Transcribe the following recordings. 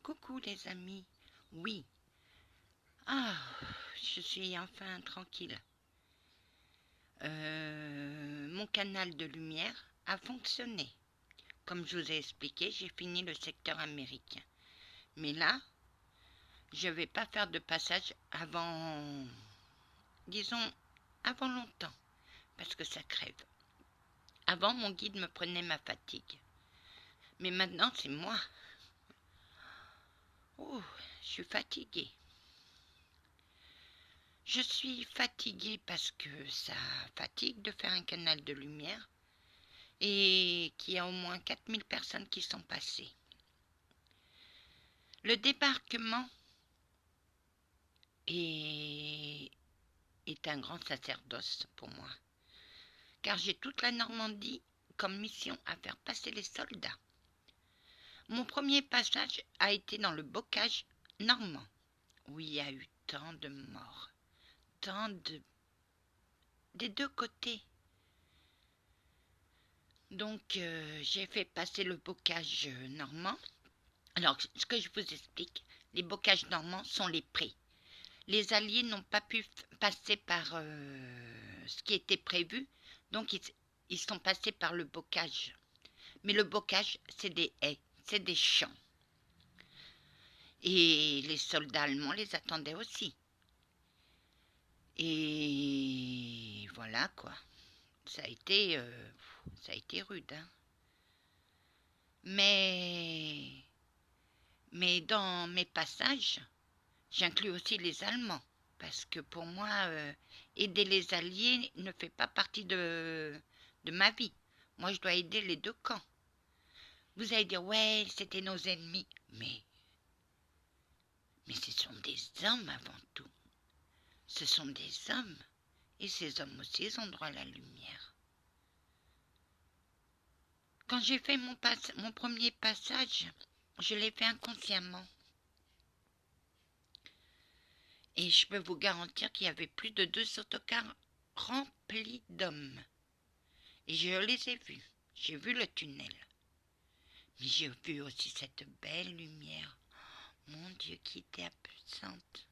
Coucou les amis. Oui. Ah, je suis enfin tranquille. Mon canal de lumière a fonctionné. Comme je vous ai expliqué, j'ai fini le secteur américain. Mais là, je ne vais pas faire de passage avant, disons, avant longtemps, parce que ça crève. Avant, mon guide me prenait ma fatigue. Mais maintenant, c'est moi. Oh, je suis fatiguée. Je suis fatiguée parce que ça fatigue de faire un canal de lumière et qu'il y a au moins 4000 personnes qui sont passées. Le débarquement est un grand sacerdoce pour moi, car j'ai toute la Normandie comme mission à faire passer les soldats. Mon premier passage a été dans le bocage normand, où il y a eu tant de morts, des deux côtés. Donc j'ai fait passer le bocage normand. Alors ce que je vous explique, les bocages normands sont les prés. Les Alliés n'ont pas pu passer par ce qui était prévu, donc ils sont passés par le bocage. Mais le bocage, c'est des haies, c'est des champs. Et les soldats allemands les attendaient aussi. Et voilà quoi. Ça a été rude. Hein. Mais dans mes passages, j'inclus aussi les Allemands. Parce que pour moi, aider les Alliés ne fait pas partie de ma vie. Moi, je dois aider les deux camps. Vous allez dire, ouais, c'était nos ennemis. Mais ce sont des hommes avant tout. Ce sont des hommes. Et ces hommes aussi, ils ont droit à la lumière. Quand j'ai fait mon premier passage, je l'ai fait inconsciemment. Et je peux vous garantir qu'il y avait plus de 2 autocars remplis d'hommes. Et je les ai vus. J'ai vu le tunnel. Mais j'ai vu aussi cette belle lumière. Mon Dieu, qui était absente.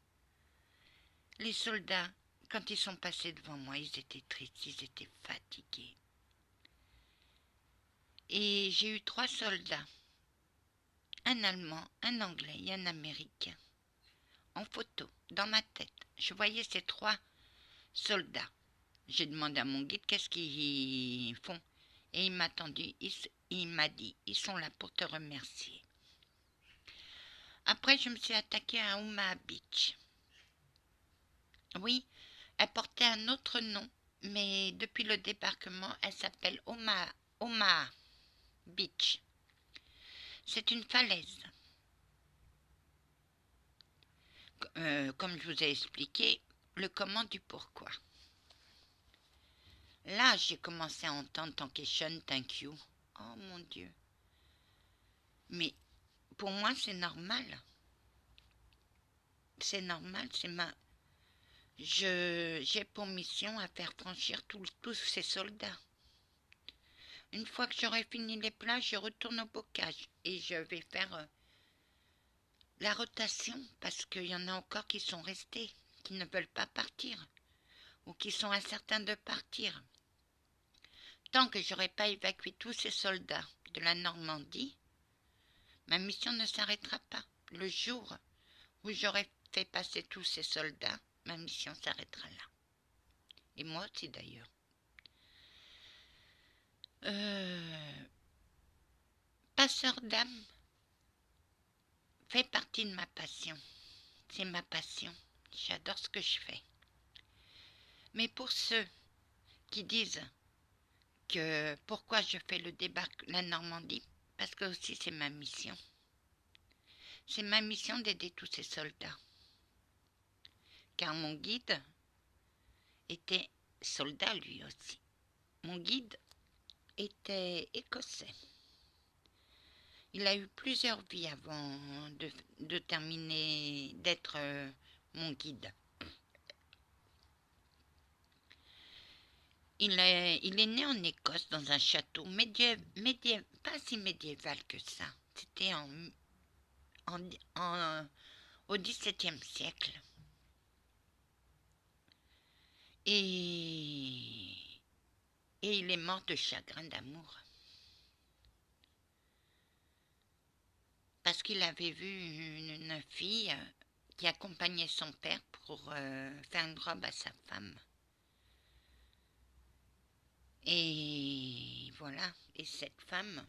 Les soldats, quand ils sont passés devant moi, ils étaient tristes, ils étaient fatigués. Et j'ai eu 3 soldats. Un Allemand, un Anglais et un Américain. En photo, dans ma tête. Je voyais ces 3 soldats. J'ai demandé à mon guide qu'est-ce qu'ils font. Et il m'a dit, ils sont là pour te remercier. Après, je me suis attaquée à Omaha Beach. Oui, elle portait un autre nom, mais depuis le débarquement, elle s'appelle Omaha Beach. C'est une falaise. Comme je vous ai expliqué, le comment du pourquoi. Là, j'ai commencé à entendre Tankation, Thank you. Oh mon Dieu. Mais pour moi, c'est normal. C'est normal, j'ai pour mission à faire franchir tous ces soldats. Une fois que j'aurai fini les plats, je retourne au bocage et je vais faire la rotation parce qu'il y en a encore qui sont restés, qui ne veulent pas partir ou qui sont incertains de partir. Tant que j'aurai pas évacué tous ces soldats de la Normandie, ma mission ne s'arrêtera pas. Le jour où j'aurai fait passer tous ces soldats, ma mission s'arrêtera là. Et moi aussi d'ailleurs. Passeur d'âme fait partie de ma passion. C'est ma passion. J'adore ce que je fais. Mais pour ceux qui disent que pourquoi je fais la Normandie, parce que aussi c'est ma mission. C'est ma mission d'aider tous ces soldats. Car mon guide était soldat lui aussi. Mon guide était écossais. Il a eu plusieurs vies avant de terminer d'être mon guide. Il est né en Écosse dans un château pas si médiéval que ça. C'était en au XVIIe siècle. Et il est mort de chagrin d'amour. Parce qu'il avait vu une fille qui accompagnait son père pour faire une robe à sa femme. Et voilà, et cette femme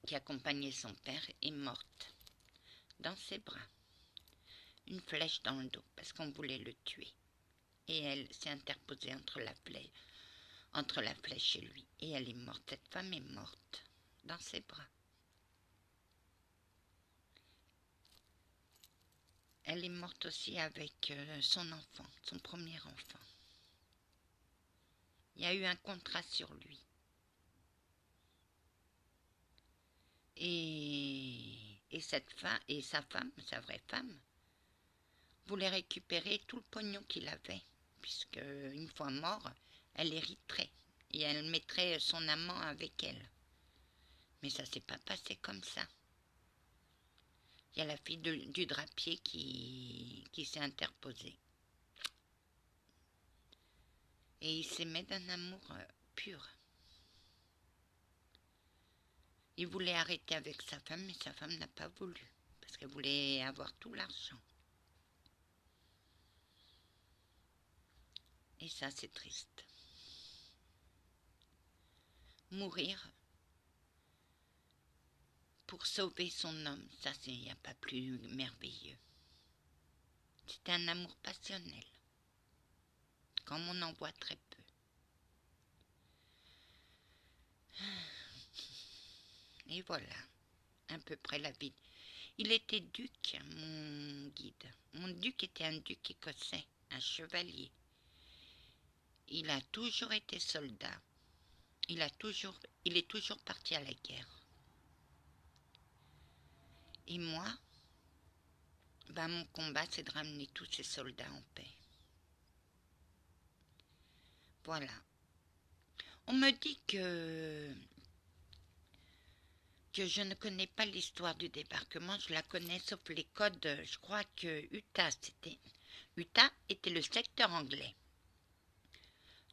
qui accompagnait son père est morte dans ses bras. Une flèche dans le dos parce qu'on voulait le tuer. Et elle s'est interposée entre la flèche et lui. Et elle est morte, cette femme est morte dans ses bras. Elle est morte aussi avec son enfant, son premier enfant. Il y a eu un contrat sur lui. Et cette femme, et sa femme, sa vraie femme, voulait récupérer tout le pognon qu'il avait, puisque une fois mort, elle hériterait et elle mettrait son amant avec elle. Mais ça s'est pas passé comme ça. Il y a la fille du drapier qui s'est interposée. Et il s'aimait d'un amour pur. Il voulait arrêter avec sa femme, mais sa femme n'a pas voulu, parce qu'elle voulait avoir tout l'argent. Et ça, c'est triste. Mourir pour sauver son homme, ça, il n'y a pas plus merveilleux. C'était un amour passionnel, comme on en voit très peu. Et voilà, à peu près la vie. Il était duc, mon guide. Mon duc était un duc écossais, un chevalier. Il a toujours été soldat. Il est toujours parti à la guerre. Et moi, mon combat, c'est de ramener tous ces soldats en paix. Voilà. On me dit que je ne connais pas l'histoire du débarquement, je la connais sauf les codes. Je crois que Utah était le secteur anglais.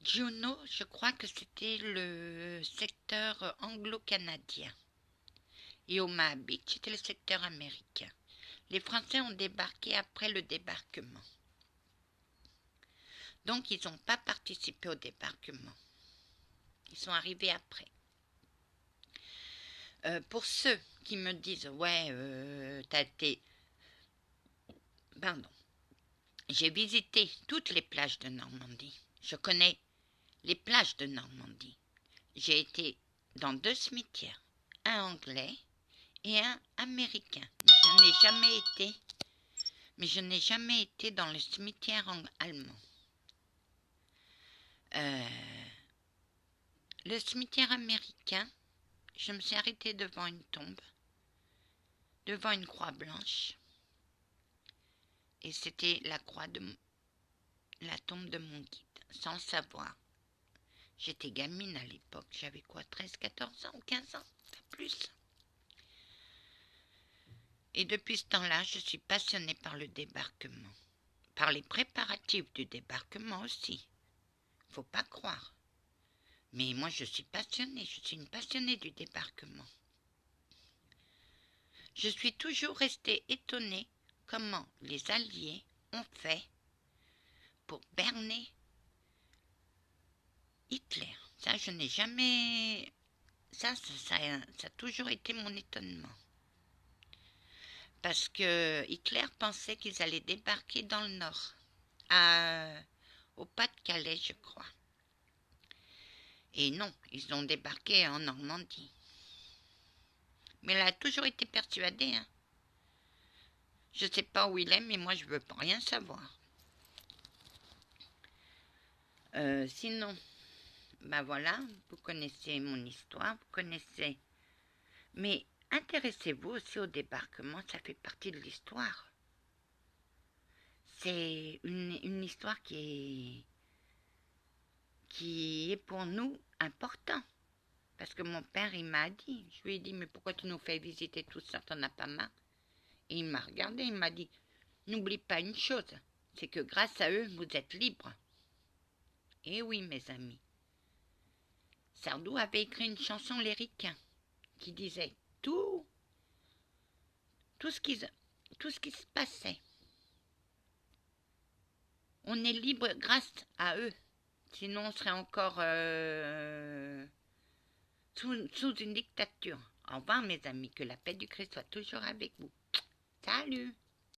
Juneau, je crois que c'était le secteur anglo-canadien. Et Omaha Beach, c'était le secteur américain. Les Français ont débarqué après le débarquement. Donc, ils n'ont pas participé au débarquement. Ils sont arrivés après. Pour ceux qui me disent, ouais, t'as été... Pardon. J'ai visité toutes les plages de Normandie. Je connais les plages de Normandie. J'ai été dans 2 cimetières, un anglais et un américain. Mais je n'ai jamais été dans le cimetière allemand. Le cimetière américain, je me suis arrêtée devant une tombe, devant une croix blanche, et c'était la tombe de mon guide, sans le savoir. J'étais gamine à l'époque, j'avais quoi, 13, 14 ans ou 15 ans, pas plus. Et depuis ce temps-là, je suis passionnée par le débarquement, par les préparatifs du débarquement aussi. Faut pas croire. Mais moi, je suis une passionnée du débarquement. Je suis toujours restée étonnée comment les Alliés ont fait pour berner Hitler. Ça, je n'ai jamais... Ça a toujours été mon étonnement. Parce que Hitler pensait qu'ils allaient débarquer dans le nord, au Pas-de-Calais, je crois. Et non, ils ont débarqué en Normandie. Mais il a toujours été persuadé. Hein. Je ne sais pas où il est, mais moi, je ne veux pas rien savoir. Sinon, voilà, vous connaissez mon histoire, vous connaissez... Mais intéressez-vous aussi au débarquement, ça fait partie de l'histoire. C'est une histoire qui est pour nous important. Parce que mon père, il m'a dit, je lui ai dit, mais pourquoi tu nous fais visiter tout ça, t'en as pas marre? Et il m'a regardé, il m'a dit « N'oublie pas une chose, c'est que grâce à eux, vous êtes libres. » Et oui, mes amis. Sardou avait écrit une chanson lyrique qui disait tout ce qui se passait. On est libre grâce à eux. Sinon, on serait encore sous une dictature. Au revoir, mes amis. Que la paix du Christ soit toujours avec vous. Salut!